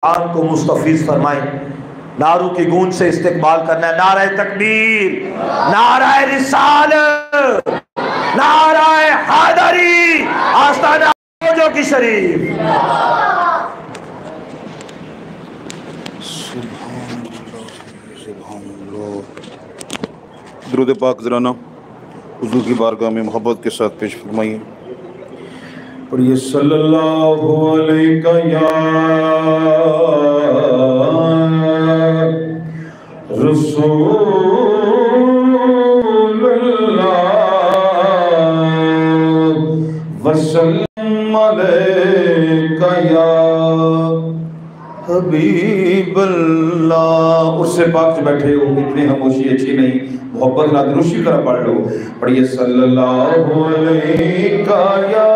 آن کو مستفیض فرمائیں. نعروں کی گونج سے استقبال کرنا ہے. نعرہ تکبیر، نعرہ رسالت، نعرہ حیدری، آستانہ جو کی شریف. درود پاک ذرا نا حضور کی بارگاہ میں محبت کے ساتھ پیش فرمائیے. پڑھیے صلی اللہ علیہ یا رسول اللہ وسلم علیہ یا حبیب اللہ. اس سے پاک سے بیٹھے ہو اتنی خاموشی اچھی نہیں، محبت نہ دروشی کرا پڑھ لو. پڑھیے صلی اللہ علیہ یا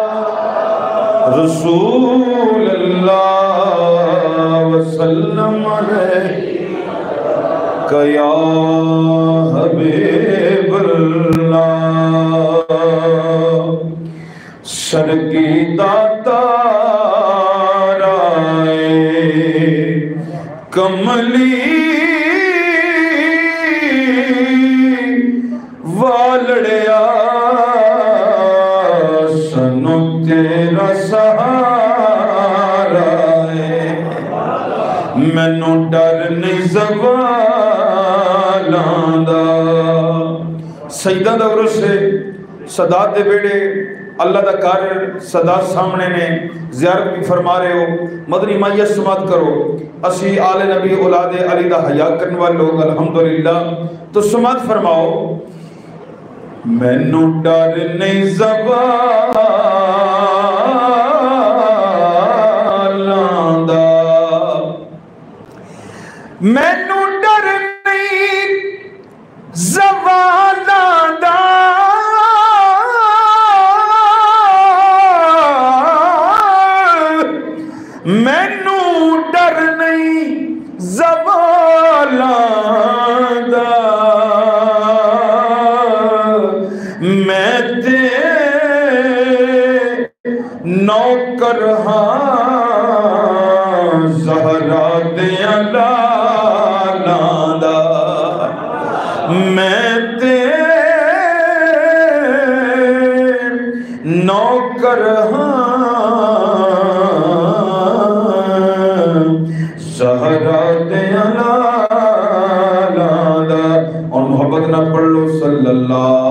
رسول اللہ وسلم علیہ یا حبیب اللہ. سر کی داتار آئے کملی والڑیا سنو تیرا سہارا ہے. مینو ڈر نہیں زوالاں دا. سجدہ دا عرص ہے، صدات دے بیڑے اللہ دا کار صدا سامنے نے زیارت بھی فرما رہے ہو. مدنی مائیہ سماعت کرو. اسی آل نبی اولاد علی دا حیا کرن والے لوگ الحمدللہ. تو سماعت فرماؤ. مینو ڈر نہیں زوالاں دا، مینو ڈر نہیں زوالاں دا. مینو ڈر نہیں زوالاں دا. میں تے نوکر ہاں زہرا دیاں لالاں دا. میں تے نوکر ہاں زہرا دیاں لالاں دا. اور محبت نہ پڑھ لو. صلی اللہ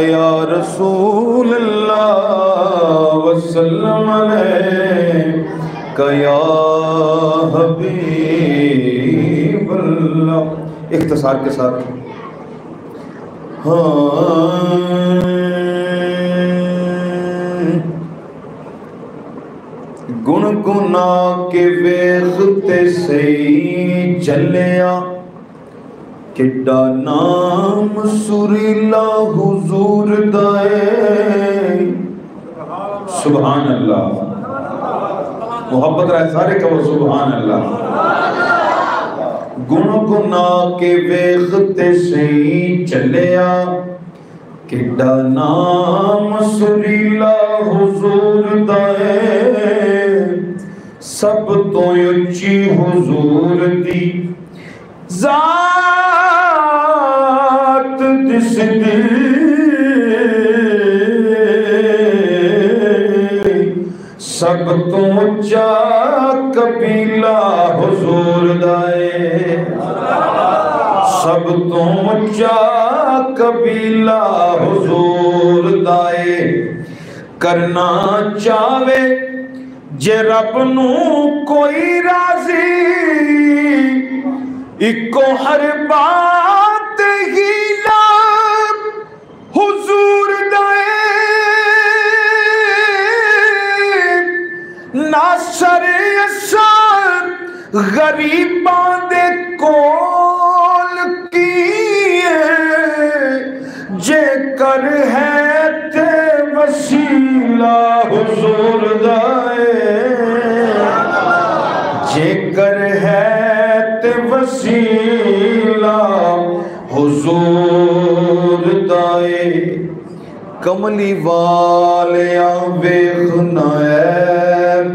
یا رسول اللہ وسلم علیہ یا حبیب اللہ. اختصار کے ساتھ گنگنا کے ویختے سے چلیا کڈا نام سریلا حضور دائے. سبحان اللہ. محبت رہے سارے کہو سبحان اللہ. گنگنا کے ویختے سے چلیا کڈا نام سریلا حضور دائے. سب تو اچھی حضور دی ذات دس دی. سب تو اچھا قبیلہ حضور دائے. سب تو اچھا قبیلہ حضور دائے. کرنا چاہے جے رب نو کوئی راضی اکو ہر بات ہی لا حضور دائے. ناصر اسان غریباں دے کول کیے جے کر ہے تے وسیلہ حضور دائے. جے کر ہے وسیلہ حضور دائے. کملی والیا ویخ نائب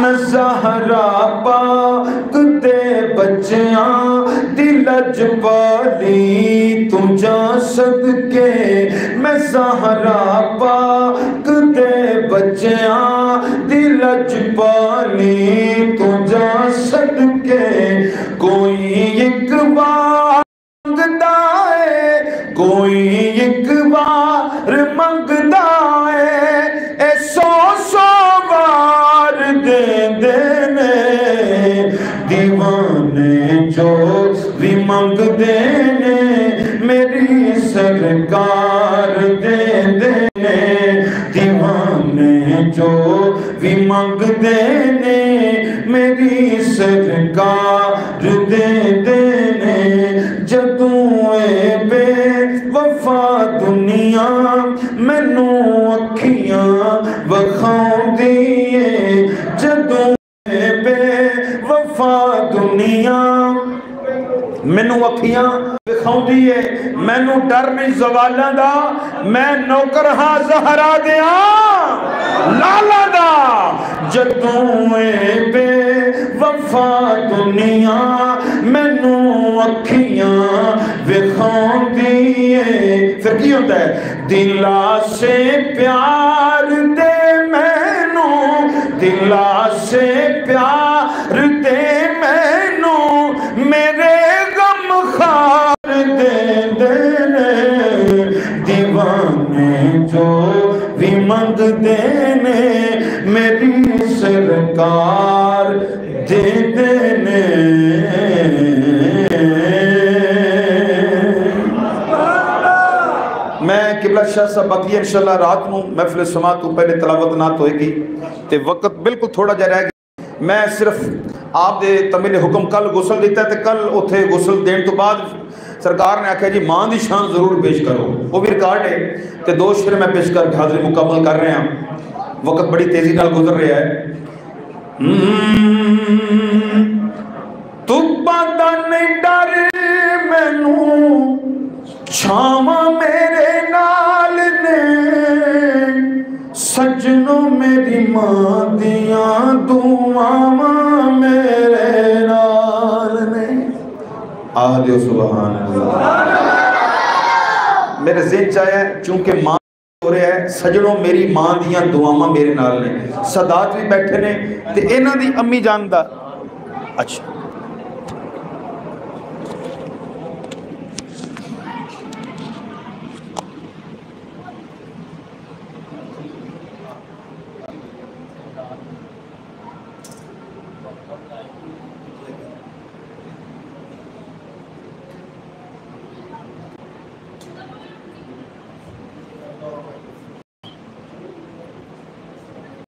میں زہرا پاک دے بچیاں دلج پالی تجھا صدقے میں زہرا پاک دے بچیاں دلج پالی تجھا صدقے کوئی ایک بار منگدا ہے کوئی ایک بار منگدا ہے اے سو سو بار دے دینے دیوانے جو بھی منگ دینے میری سرکار دے دینے دیوانے جو بھی منگ دینے میری سرکار دے دینے جدوں اے بے وفا دنیا مینو اکھیاں وکھاؤندی اے جدوں اے بے وفا دنیا مینو اکھیاں وکھاؤندی اے مینو ڈر نہیں زوالاں دا میں نوکر ہاں زہرا دیاں لالا دا جدوں اے بے وفا دنیا مینو اکھیاں وکھاؤندی اے پھر کی ہوتا ہے دلا سے پیار دے مینو دلا سے پیار دے مینو میرے غم خار دے دینے دیوانے جو بھی منگ دینے میری سرکار دے دینے میں قبلہ شاہ صاحب باقی انشاءاللہ رات نو محفل سماعت تو پہلے تلاوت نات ہوئے گی تے وقت بالکل تھوڑا جا رہ گیا میں صرف آپ دے تمیل حکم کل غسل دیتا ہے تے کل اتھے غسل دین تو بعد سرکار نے آکھا جی ماں دی شان ضرور پیش کرو وہ بھی ریکارڈ ہے تے 2 شعر میں پیش کر کے حاضری مکمل کر رہے ہیں وقت بڑی تیزی نال گزر رہا ہے تو پتا نہیں ڈر مینو چھاواں میرے نال نے سجنوں میری ماں دیاں دعاواں میرے نال نے آہ دیو سبحان اللہ میرے ذہن چاہے چونکہ ماں ہو رہا ہے سجنوں میری ماں دیاں دعاواں میرے نال نے سادات بھی بیٹھے نے تے انہاں دی امی جان دا اچھا